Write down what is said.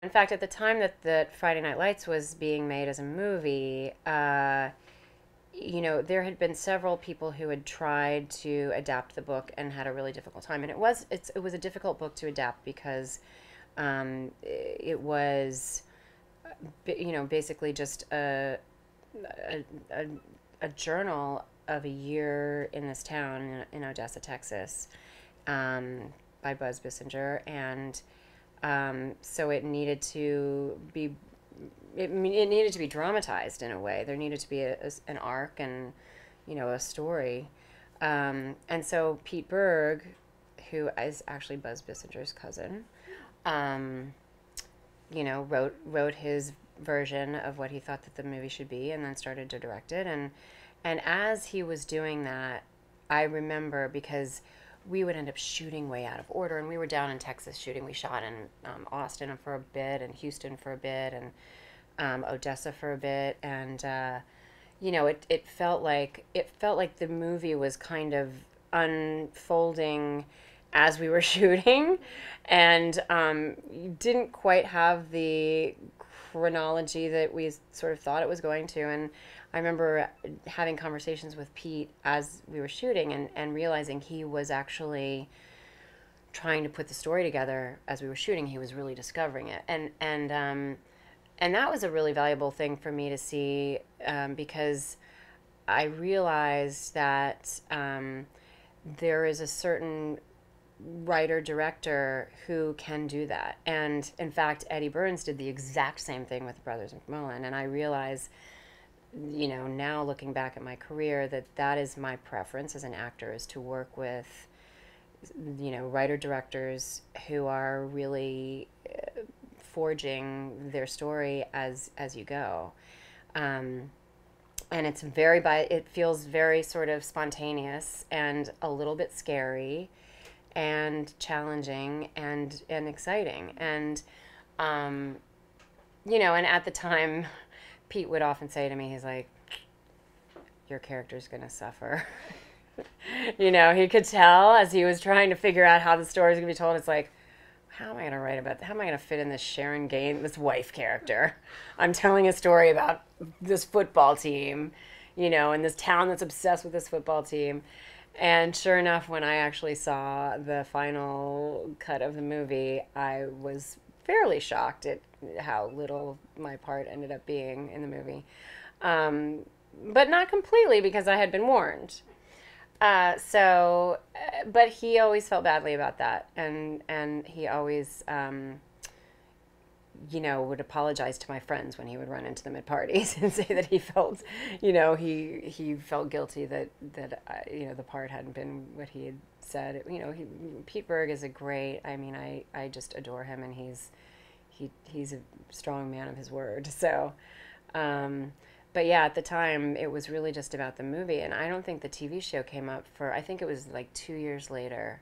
In fact, at the time that Friday Night Lights was being made as a movie, there had been several people who had tried to adapt the book and had a really difficult time. And it was a difficult book to adapt because it was, basically just a, a, a journal of a year in this town in Odessa, Texas, um, by Buzz Bissinger, and so it needed to be dramatized in a way. There needed to be an arc and a story, and so Pete Berg, who is actually Buzz Bissinger's cousin, um, wrote his version of what he thought that the movie should be, and then started to direct it. And as he was doing that, I remember, because we would end up shooting way out of order, and we were down in Texas shooting. We shot in Austin for a bit, and Houston for a bit, and Odessa for a bit, and it felt like the movie was kind of unfolding as we were shooting, and didn't quite have the chronology that we sort of thought it was going to. And I remember having conversations with Pete as we were shooting, and realizing he was actually trying to put the story together as we were shooting. He was really discovering it, and that was a really valuable thing for me to see, because I realized that there is a certain writer director who can do that. And in fact, Eddie Burns did the exact same thing with Brothers McMullen. And I realize, now looking back at my career, that is my preference as an actor, is to work with, writer directors who are really forging their story as you go. And it feels very sort of spontaneous and a little bit scary and challenging and exciting. And at the time, Pete would often say to me, he's like, your character's going to suffer. He could tell as he was trying to figure out how the story was going to be told. It's like, how am I going to write about that? How am I going to fit in this Sharon Gaines, this wife character? I'm telling a story about this football team, in this town that's obsessed with this football team. And sure enough, when I actually saw the final cut of the movie, I was fairly shocked at how little my part ended up being in the movie. But not completely, because I had been warned. But he always felt badly about that, and he always, would apologize to my friends when he would run into them at parties and say that he felt, he felt guilty that the part hadn't been what he had said. Pete Berg is a great. I mean, I just adore him, and he's a strong man of his word. So. But yeah, at the time, it was really just about the movie, and I don't think the TV show came up for, I think it was like 2 years later.